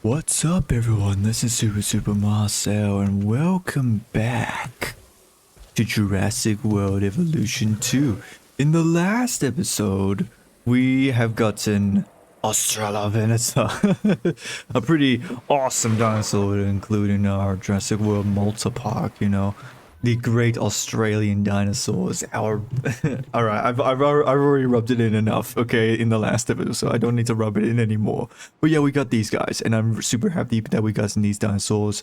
What's up everyone, this is Super Marcel and welcome back to Jurassic World Evolution 2. In the last episode, we have gotten Australovenator, a pretty awesome dinosaur to include in our Jurassic World Malta Park, you know. The great Australian dinosaurs. Our alright, I've already rubbed it in enough, okay, in the last episode, so I don't need to rub it in anymore. But yeah, we got these guys, and I'm super happy that we got these dinosaurs.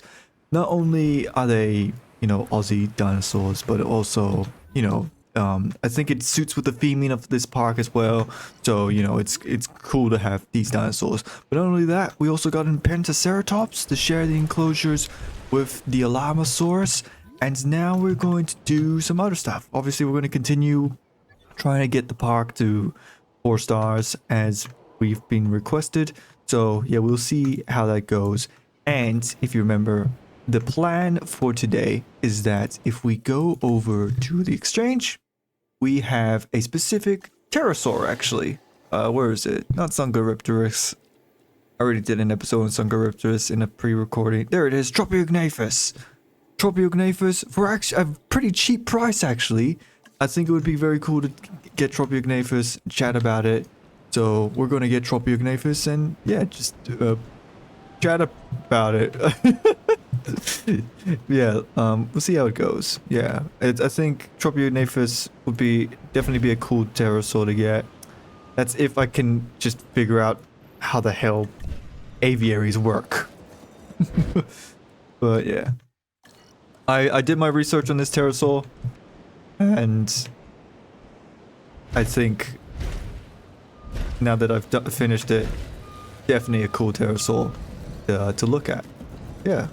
Not only are they, you know, Aussie dinosaurs, but also, you know, I think it suits with the theming of this park as well. So, you know, it's cool to have these dinosaurs. But not only that, we also got in Pentaceratops to share the enclosures with the Alamosaurus. And now we're going to do some other stuff. Obviously, we're going to continue trying to get the park to 4 stars as we've been requested. So yeah, we'll see how that goes. And if you remember, the plan for today is that if we go over to the exchange, we have a specific pterosaur actually. Where is it? Not Sungaripterus. I already did an episode on Sungaripterus in a pre-recording. There it is, Tropeognathus. Tropeognathus for actually a pretty cheap price actually. I think it would be very cool to get Tropeognathus, chat about it. So we're going to get Tropeognathus and yeah, just chat about it. Yeah, we'll see how it goes. Yeah, I think Tropeognathus would definitely be a cool pterosaur to get. That's if I can just figure out how the hell aviaries work. But yeah. I did my research on this pterosaur, and I think now that I've finished it, definitely a cool pterosaur to look at. Yeah.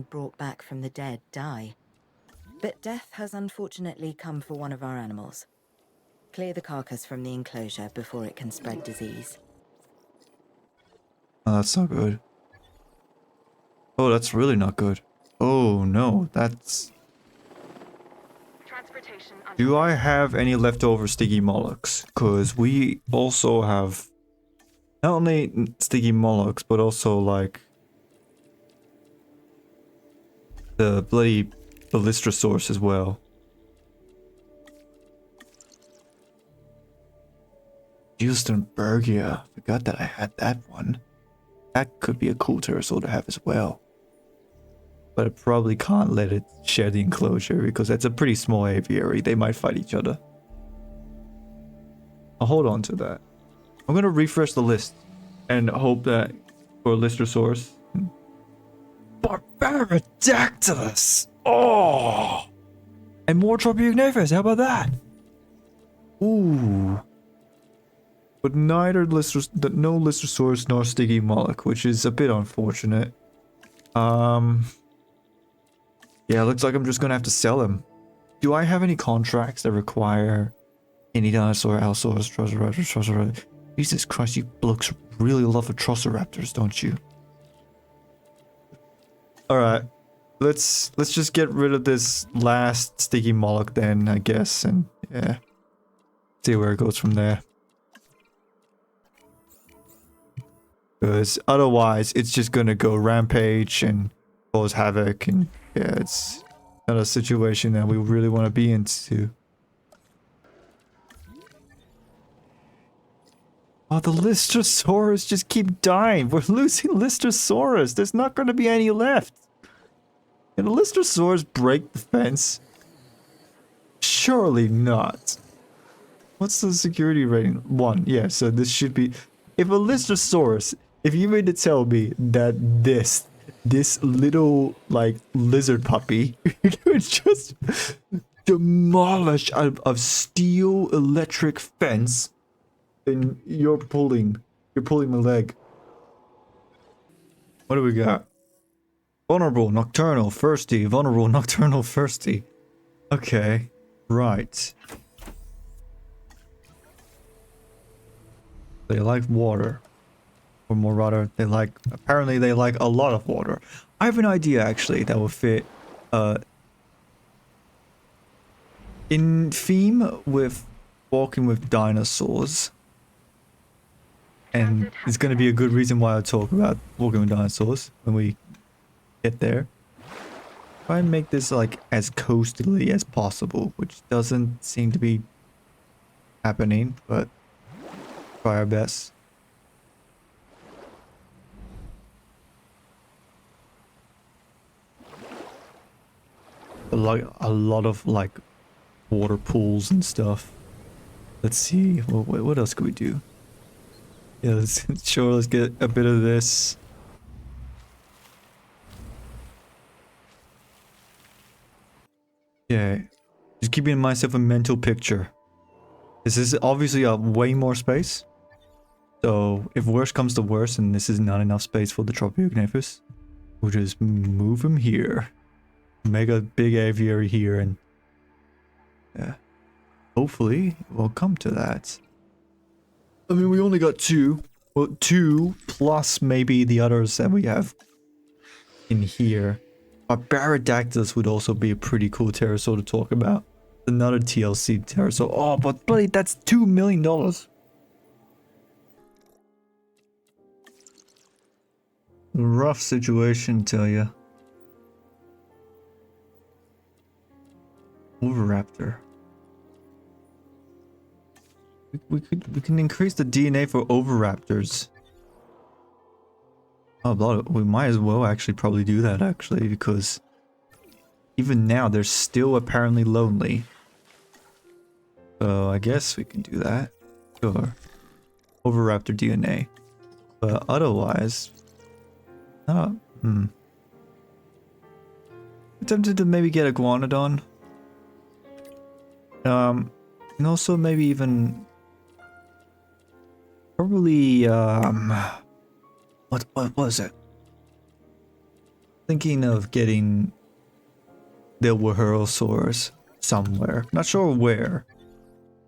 Brought back from the dead die. But death has unfortunately come for one of our animals. Clear the carcass from the enclosure before it can spread disease. Oh, that's not good. Oh, that's really not good. Oh no, that's... Do I have any leftover sticky mollusks? Because we also have not only sticky mollusks, but also like the bloody Ballistrosaurus as well. Houstonbergia. Forgot that I had that one. That could be a cool pterosaur to have as well. But I probably can't let it share the enclosure because that's a pretty small aviary. They might fight each other. I'll hold on to that. I'm going to refresh the list and hope that for Listrosaurus. Barbaridactylus! Oh! And more Tropeognathus, how about that? Ooh. But neither no Listrosaurus nor Sticky Mollusk, which is a bit unfortunate. Yeah, looks like I'm just gonna have to sell him. Do I have any contracts that require any dinosaur, Allosaurus, Troceraptor? Jesus Christ, you blokes really love the Troceraptors, don't you? Alright. Let's just get rid of this last Sticky Mollusk then, I guess, and yeah. See where it goes from there. Because otherwise, it's just gonna go rampage and cause havoc, and yeah, it's not a situation that we really want to be into. Oh, the Listrosaurus just keep dying. We're losing Listrosaurus. There's not going to be any left. Can the Listrosaurus break the fence? Surely not. What's the security rating? 1. Yeah, so this should be... If a Listrosaurus... If you mean to tell me that this little, like, lizard puppy could just demolish a steel electric fence, then you're pulling my leg. What do we got? Vulnerable, nocturnal, thirsty. Vulnerable, nocturnal, thirsty. Okay, right. They like water. Or more rather, apparently they like a lot of water. I have an idea actually that will fit in theme with walking with dinosaurs. and it's gonna be a good reason why I talk about walking with dinosaurs when we get there. Try and make this like as coastally as possible, which doesn't seem to be happening, but try our best. A lot of like water pools and stuff. Let's see, what else could we do? Yeah, let's get a bit of this. Yeah, just keeping myself a mental picture. This is obviously a way more space. So if worst comes to worst and this is not enough space for the Tropeognathus, we'll just move him here. Make a big aviary here and yeah. Hopefully we'll come to that. I mean, we only got two. Well, two plus maybe the others that we have in here. A Baradactylus would also be a pretty cool pterosaur to talk about. Another TLC pterosaur. Oh, but buddy, that's $2 million. Rough situation, tell ya. Oviraptor. We can increase the DNA for Oviraptors. Oh, we might as well actually probably do that actually, because even now they're still apparently lonely. So I guess we can do that. Sure. Oviraptor DNA. But otherwise, attempted to maybe get Iguanodon. And also maybe even probably what was it? Thinking of getting the Waherosaurs somewhere. Not sure where.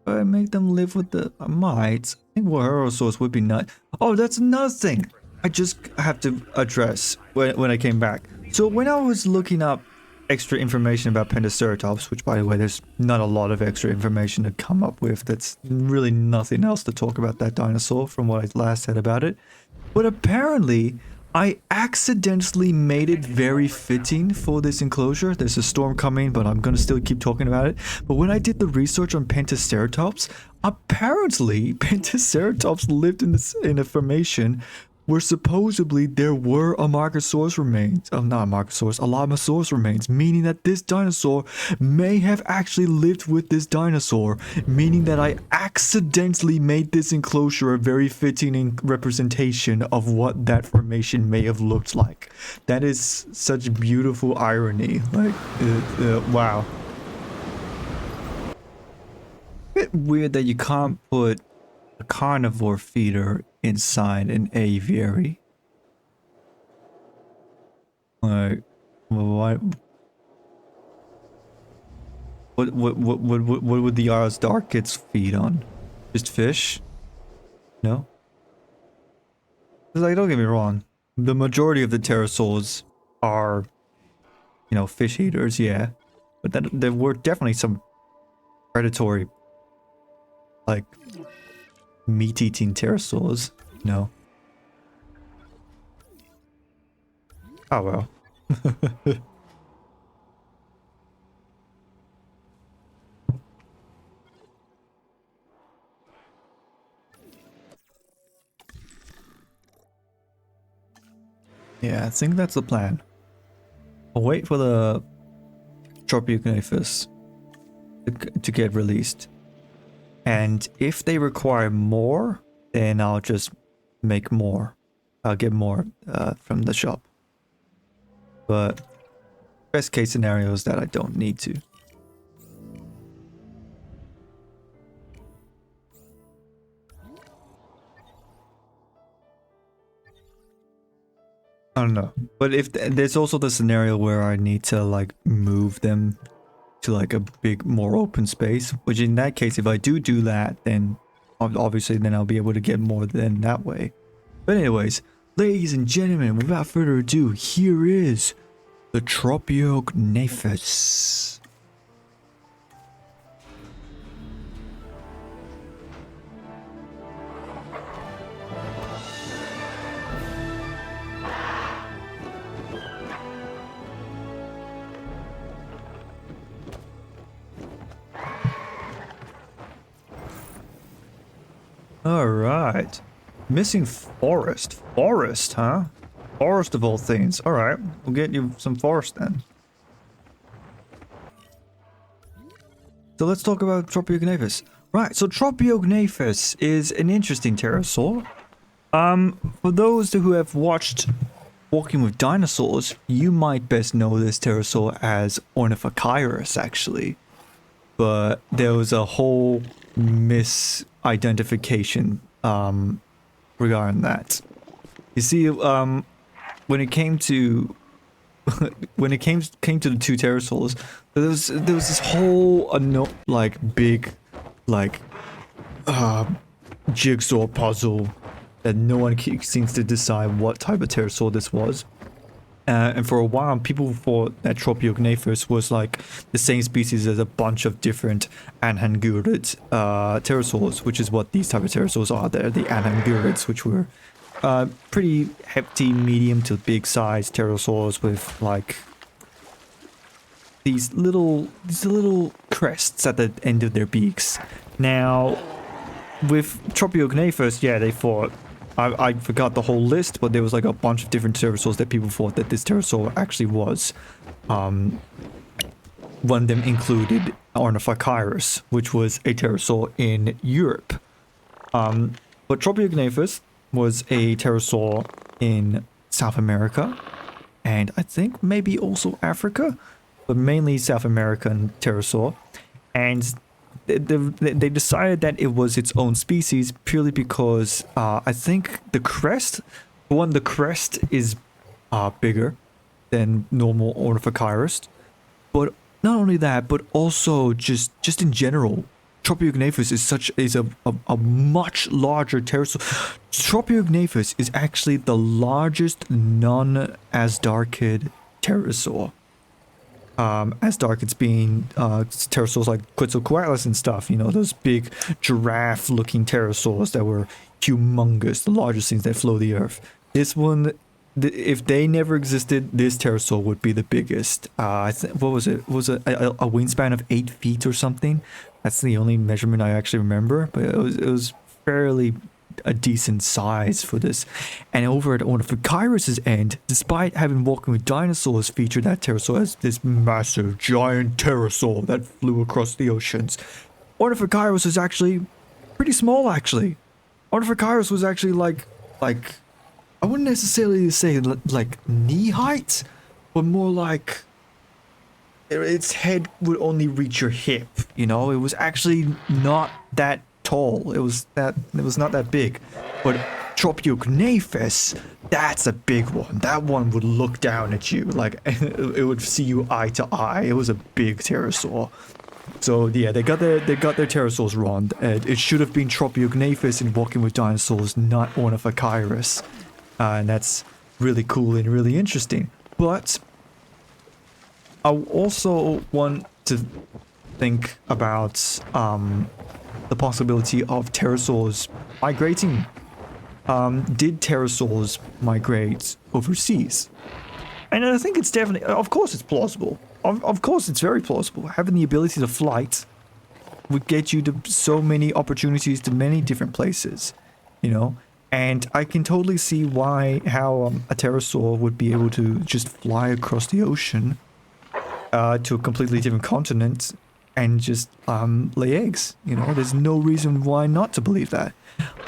But I make them live with the mites. I think Waherosaurs would be nice. Oh, that's another thing I just have to address when I came back. So when I was looking up extra information about Pentaceratops, which by the way, there's not a lot of extra information to come up with. That's really nothing else to talk about that dinosaur from what I last said about it. But apparently, I accidentally made it very fitting for this enclosure. There's a storm coming, but I'm gonna still keep talking about it. But when I did the research on Pentaceratops, apparently Pentaceratops lived in a formation where supposedly there were Amargasaurus remains. Oh, not Amargasaurus, Alamosaurus remains, meaning that this dinosaur may have actually lived with this dinosaur, meaning that I accidentally made this enclosure a very fitting representation of what that formation may have looked like. That is such beautiful irony. Like, wow. Bit weird that you can't put a carnivore feeder inside an aviary. Like, what would the Arasdarkids feed on? Just fish? No? Like, don't get me wrong. The majority of the pterosaurs are, you know, fish eaters, yeah. But then there were definitely some predatory, like, meat-eating pterosaurs, no. Oh well. Yeah, I think that's the plan. I'll wait for the Tropeognathus to get released. And if they require more, then I'll just make more. I'll get more from the shop. But best case scenario is that I don't need to. I don't know. But if there's also the scenario where I need to like move them to like a big, more open space, which in that case, if I do that, then obviously then I'll be able to get more than that way. But anyways, ladies and gentlemen, without further ado, here is the Tropeognathus. All right. Missing forest. Forest, huh? Forest of all things. All right. We'll get you some forest then. So let's talk about Tropeognathus. Right, so Tropeognathus is an interesting pterosaur. For those who have watched Walking with Dinosaurs, you might best know this pterosaur as Ornithochirus, actually. But there was a whole misidentification regarding that. You see, when it came to came to the two pterosaurs, there was this whole big jigsaw puzzle that no one seems to decide what type of pterosaur this was. And for a while, people thought that Tropeognathus was like the same species as a bunch of different anhangurids pterosaurs, which is what these type of pterosaurs are. They're the anhangurids, which were pretty hefty, medium to big size pterosaurs with like these little crests at the end of their beaks. Now, with Tropeognathus, yeah, they thought. I forgot the whole list, but there was like a bunch of different pterosaurs that people thought that this pterosaur actually was. One of them included Ornithochirus, which was a pterosaur in Europe. But Tropeognathus was a pterosaur in South America, and I think maybe also Africa, but mainly South American pterosaur. And they decided that it was its own species purely because I think the crest is bigger than normal Ornithochirus, but not only that, but also just in general, Tropeognathus is a much larger pterosaur. Tropeognathus is actually the largest non-Asdarchid pterosaur. Asdarchids being pterosaurs like Quetzalcoatlus and stuff, you know, those big giraffe-looking pterosaurs that were humongous, the largest things that flow the earth. This one, if they never existed, this pterosaur would be the biggest. What was it? Was it a wingspan of 8 feet or something? That's the only measurement I actually remember, but it was fairly a decent size for this. And over at Ornithochirus' end, despite having Walking with Dinosaurs featured that pterosaur as this massive giant pterosaur that flew across the oceans, Ornithochirus is actually pretty small. Actually, Ornithochirus was actually like I wouldn't necessarily say like knee height, but more like its head would only reach your hip. You know, it was actually not that tall. It was not that big. But Tropeognathus, that's a big one. That one would look down at you like it would see you eye to eye. It was a big pterosaur. So yeah, they got their pterosaurs wrong. It should have been Tropeognathus in Walking with Dinosaurs, not Ornithochirus. And that's really cool and really interesting. But I also want to think about the possibility of pterosaurs migrating. Did pterosaurs migrate overseas? And I think it's definitely, of course it's plausible. Of course it's very plausible. Having the ability to flight would get you to so many opportunities to many different places, you know? And I can totally see how a pterosaur would be able to just fly across the ocean to a completely different continent and just lay eggs. You know, there's no reason why not to believe that.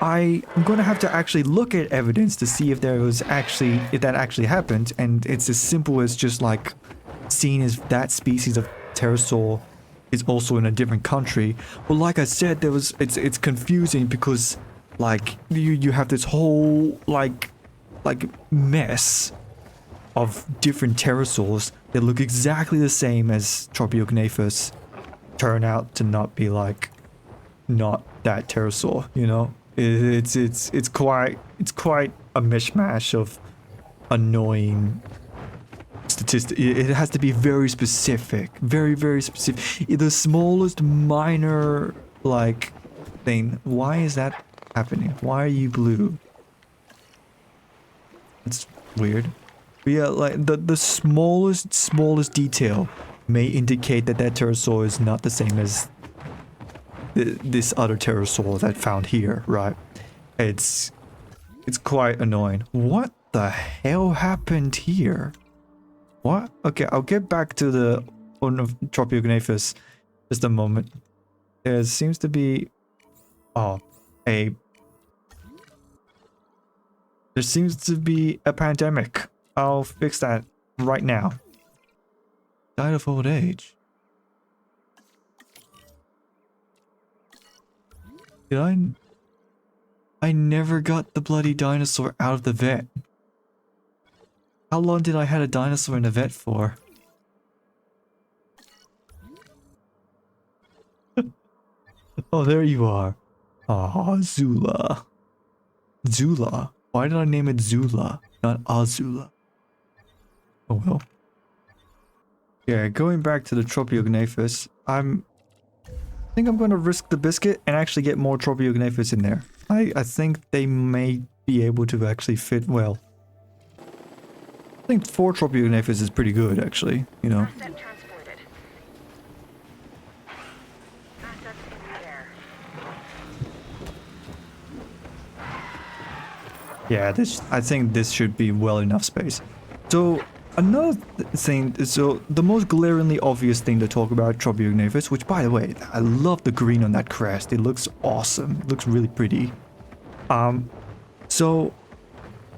I'm going to have to actually look at evidence to see if that actually happened, and it's as simple as just like seeing as that species of pterosaur is also in a different country. But like I said, it's confusing because like you have this whole like mess of different pterosaurs that look exactly the same as Tropeognathus turn out to not be not that pterosaur, you know? It's quite a mishmash of annoying statistics. It has to be very specific, very specific. The smallest minor thing. Why is that happening? Why are you blue? It's weird. But yeah, like the smallest detail may indicate that pterosaur is not the same as this other pterosaur that found here, right? It's quite annoying. What the hell happened here? What? Okay, I'll get back to the Tropeognathus just a moment. There seems to be there seems to be a pandemic. I'll fix that right now. Died of old age. Did I never got the bloody dinosaur out of the vet. How long did I had a dinosaur in the vet for? Oh, there you are. Ah, Zula. Zula? Why did I name it Zula, not Azula? Oh well. Yeah, going back to the Tropeognathus, I think I'm going to risk the biscuit and actually get more Tropeognathus in there. I think they may be able to actually fit well. I think 4 Tropeognathus is pretty good, actually, you know. Asset transported. Assets in the air. Yeah, I think this should be well enough space. So another thing, so the most glaringly obvious thing to talk about Tropeognathus, which by the way, I love the green on that crest. It looks awesome. It looks really pretty. So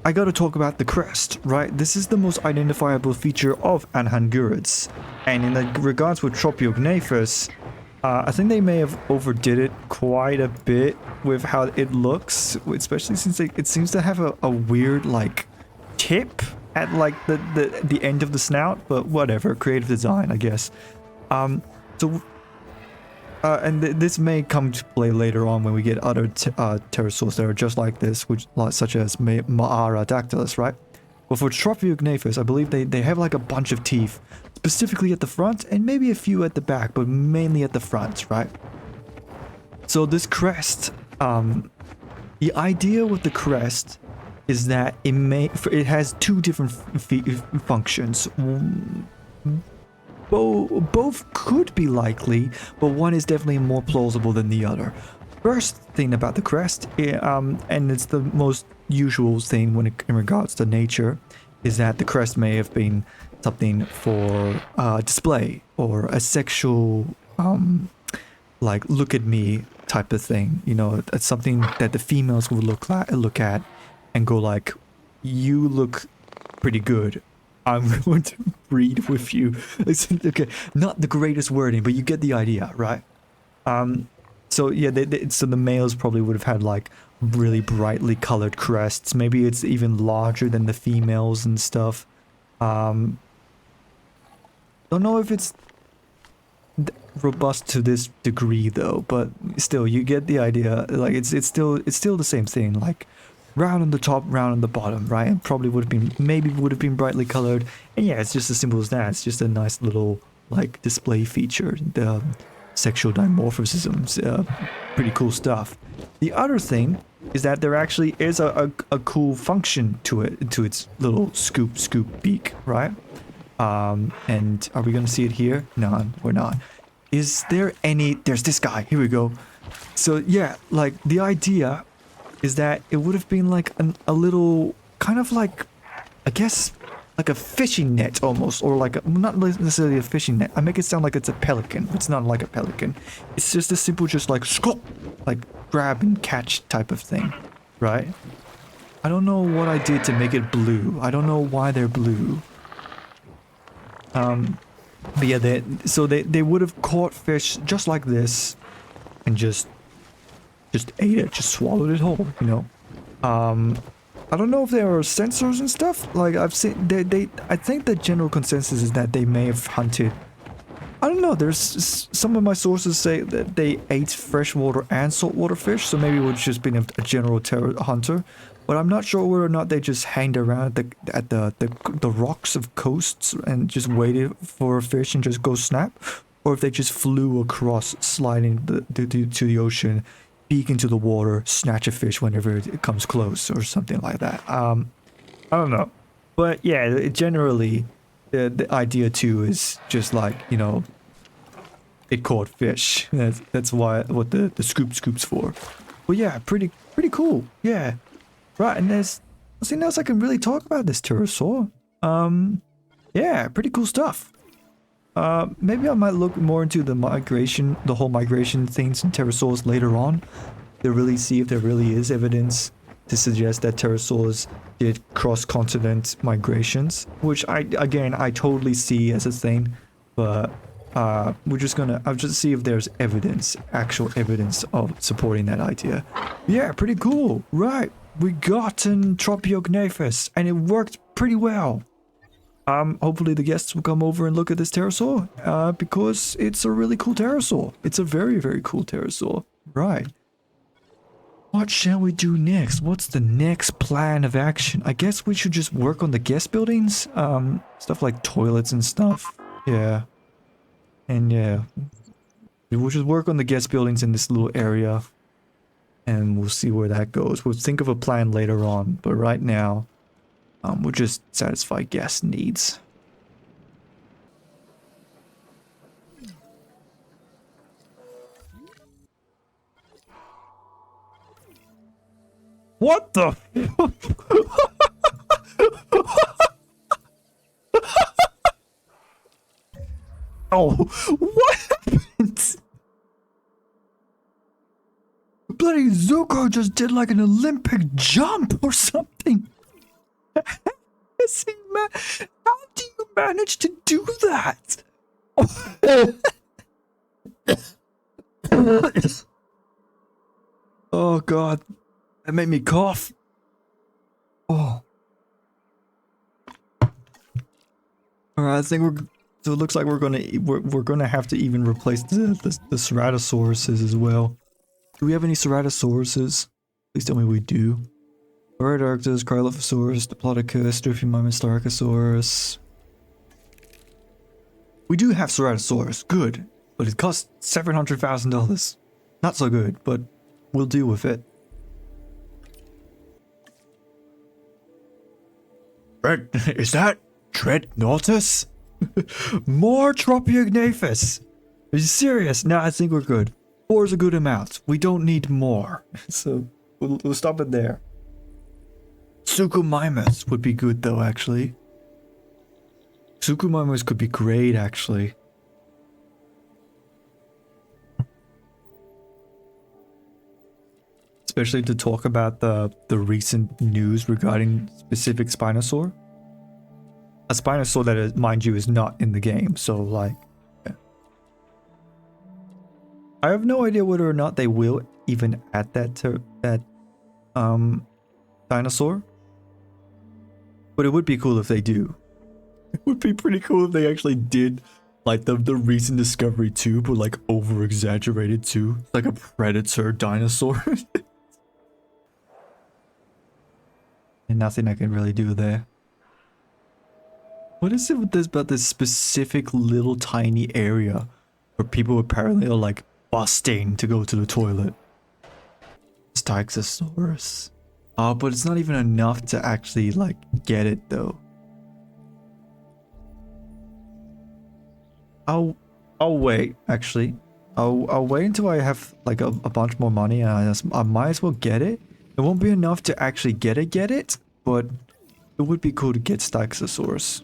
I gotta talk about the crest, right? This is the most identifiable feature of Anhangurids. And in the regards with Tropeognathus, I think they may have overdid it quite a bit with how it looks, especially since it seems to have a weird, like, tip at, like, the end of the snout, but whatever, creative design, I guess. This may come to play later on when we get other pterosaurs that are just like this, such as Maara dactylus, right? But for Tropeognathus, I believe they have like a bunch of teeth, specifically at the front, and maybe a few at the back, but mainly at the front, right? So this crest, the idea with the crest is that it has 2 different functions. Both could be likely, but one is definitely more plausible than the other. First thing about the crest, and it's the most usual thing in regards to nature, is that the crest may have been something for display or a sexual, like look at me type of thing. You know, it's something that the females would look at and go like, you look pretty good. I'm going to breed with you. Okay, not the greatest wording, but you get the idea, right? So yeah, so the males probably would have had like really brightly colored crests. Maybe it's even larger than the females and stuff. Don't know if it's robust to this degree though, but still, you get the idea. Like it's still the same thing. Like round on the top, round on the bottom, right? And probably would have been brightly colored. And yeah, it's just as simple as that. It's just a nice little like display feature. The sexual dimorphisms, pretty cool stuff. The other thing is that there actually is a cool function to it, to its little scoop beak, right? And are we gonna see it here? No, we're not. Is there any? There's this guy. Here we go. So yeah, like the idea is that it would have been like a little kind of like, I guess, like a fishing net almost, or like not necessarily a fishing net. I make it sound like it's a pelican. It's not like a pelican. It's just a simple, just like scoop, like grab and catch type of thing, right? I don't know what I did to make it blue. I don't know why they're blue. But yeah, they would have caught fish just like this, and just ate it, just swallowed it whole, you know. I don't know if there are sensors and stuff. Like I've seen, I think the general consensus is that they may have hunted. I don't know. There's some of my sources say that they ate freshwater and saltwater fish, so maybe it would have just been a general hunter. But I'm not sure whether or not they just hanged around at the rocks of coasts and just waited for a fish and just go snap, or if they just flew across, sliding to the ocean, peek into the water, snatch a fish whenever it comes close, or something like that. I don't know, but yeah, generally, the idea too is just like, you know, it caught fish. That's why what the scoop's for. But yeah, pretty cool. Yeah. Right, and there's nothing else I can really talk about this pterosaur. Yeah, pretty cool stuff. Maybe I might look more into the whole migration things in pterosaurs later on, to really see if there really is evidence to suggest that pterosaurs did cross-continent migrations, which I totally see as a thing, but I'll just see if there's actual evidence of supporting that idea. Yeah, pretty cool. Right, we got an Tropeognathus, and it worked pretty well. Hopefully the guests will come over and look at this pterosaur, because it's a really cool pterosaur. It's a very, very cool pterosaur. Right. What shall we do next? What's the next plan of action? I guess we should just work on the guest buildings. Stuff like toilets and stuff. Yeah. And yeah. We'll just work on the guest buildings in this little area. And we'll see where that goes. We'll think of a plan later on. But right now, we'll just satisfy guest needs. What the Oh, what happened? Bloody Zuko just did like an Olympic jump or something. How do you manage to do that? Oh god, that made me cough. Oh. Alright, I think so it looks like we're gonna have to even replace the Ceratosauruses as well. Do we have any Ceratosauruses? Please tell me we do. Oryctolagus, Cryolophosaurus, Diplodocus, Trophimimous, Styracosaurus. We do have Ceratosaurus, good, but it costs $700,000. Not so good, but we'll deal with it. Is that Tropeognathus? More Tropeognathus! Are you serious? No, I think we're good. 4 is a good amount. We don't need more. So, we'll stop it there. Suchomimus would be good though, actually. Suchomimus could be great, actually. Especially to talk about the recent news regarding specific Spinosaur. A Spinosaur that, is, mind you, is not in the game, so like... Yeah. I have no idea whether or not they will even add that dinosaur. But it would be cool if they do. It would be pretty cool if they actually did like the recent Discovery 2, but like over exaggerated too. Like a predator dinosaur. And nothing I can really do there. What is it with this about this specific little tiny area where people apparently are like busting to go to the toilet? Styracosaurus. Oh, but it's not even enough to actually like get it though. I'll wait actually. I'll wait until I have like a bunch more money and I might as well get it. It won't be enough to actually get it, but it would be cool to get Styracosaurus.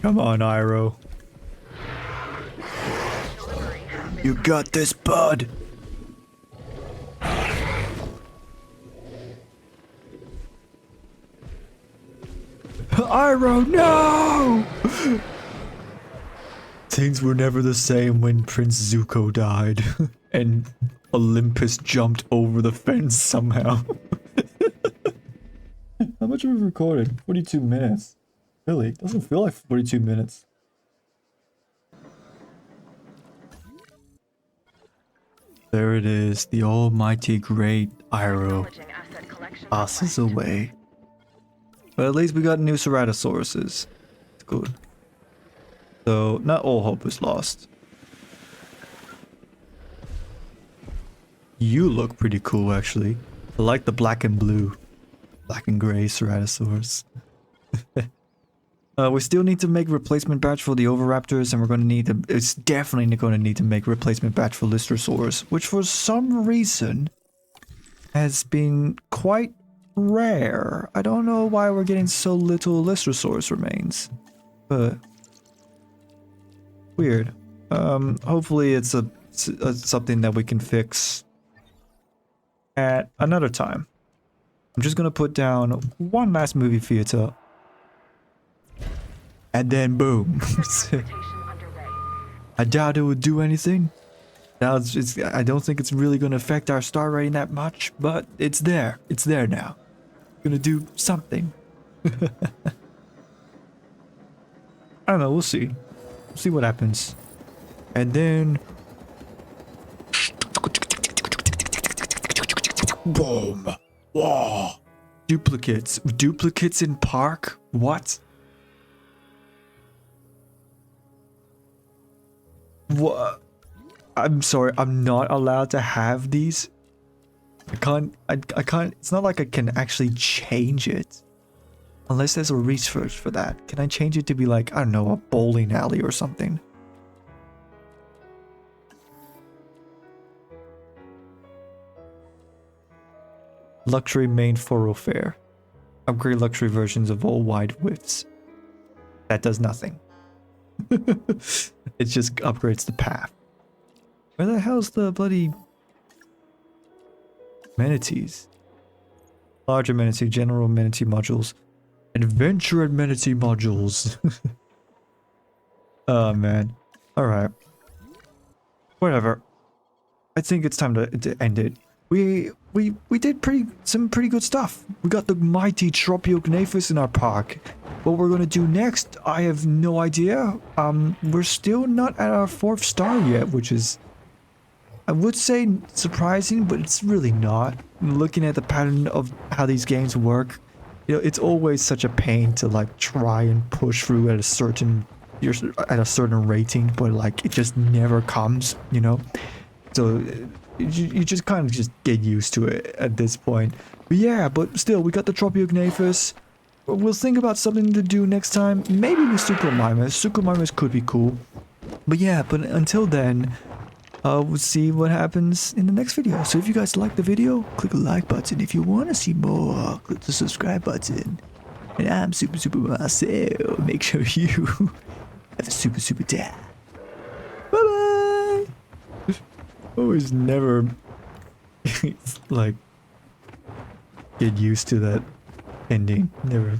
Come on, Iroh. You got this, bud. Iroh, no! Things were never the same when Prince Zuko died. And Olympus jumped over the fence somehow. How much have we recorded? 42 minutes. Really? It doesn't feel like 42 minutes. There it is, the almighty great Iroh passes away. But at least we got new Ceratosauruses. It's good. So, not all hope is lost. You look pretty cool, actually. I like the black and blue. Black and gray Ceratosaurus. We still need to make replacement batch for the Oviraptors, and we're going to need to... It's definitely going to need to make replacement batch for Lystrosaurus, which for some reason has been quite rare. I don't know why we're getting so little Lystrosaurus remains, but weird. Hopefully it's something that we can fix at another time. I'm just gonna put down one last movie theater, and then boom. I doubt it would do anything. Now I don't think it's really gonna affect our star rating that much, but it's there. It's there now. Gonna do something. I don't know. We'll see. We'll see what happens. And then boom. Whoa. Duplicates. Duplicates in park? What? What? I'm sorry, I'm not allowed to have these. I can't, it's not like I can actually change it. Unless there's a research for that. Can I change it to be like, I don't know, a bowling alley or something? Luxury main thoroughfare. Upgrade luxury versions of all wide widths. That does nothing. It just upgrades the path. Where the hell's the bloody amenities? Large amenity, general amenity modules, adventure amenity modules. Oh man. Alright. Whatever. I think it's time to end it. We did some pretty good stuff. We got the mighty Tropeognathus in our park. What we're gonna do next, I have no idea. We're still not at our 4th star yet, which is, I would say, surprising, but it's really not. Looking at the pattern of how these games work, you know, it's always such a pain to like try and push through at a certain rating, but like it just never comes, you know. So you just kind of just get used to it at this point. But yeah, but still, we got the Tropeognathus. We'll think about something to do next time. Maybe with Suchomimus. Suchomimus could be cool. But yeah, but until then, we'll see what happens in the next video. So if you guys like the video, click the like button. If you want to see more, click the subscribe button. And I'm Super Marcel. Make sure you have a super day. Bye bye. Always never like get used to that ending. Never.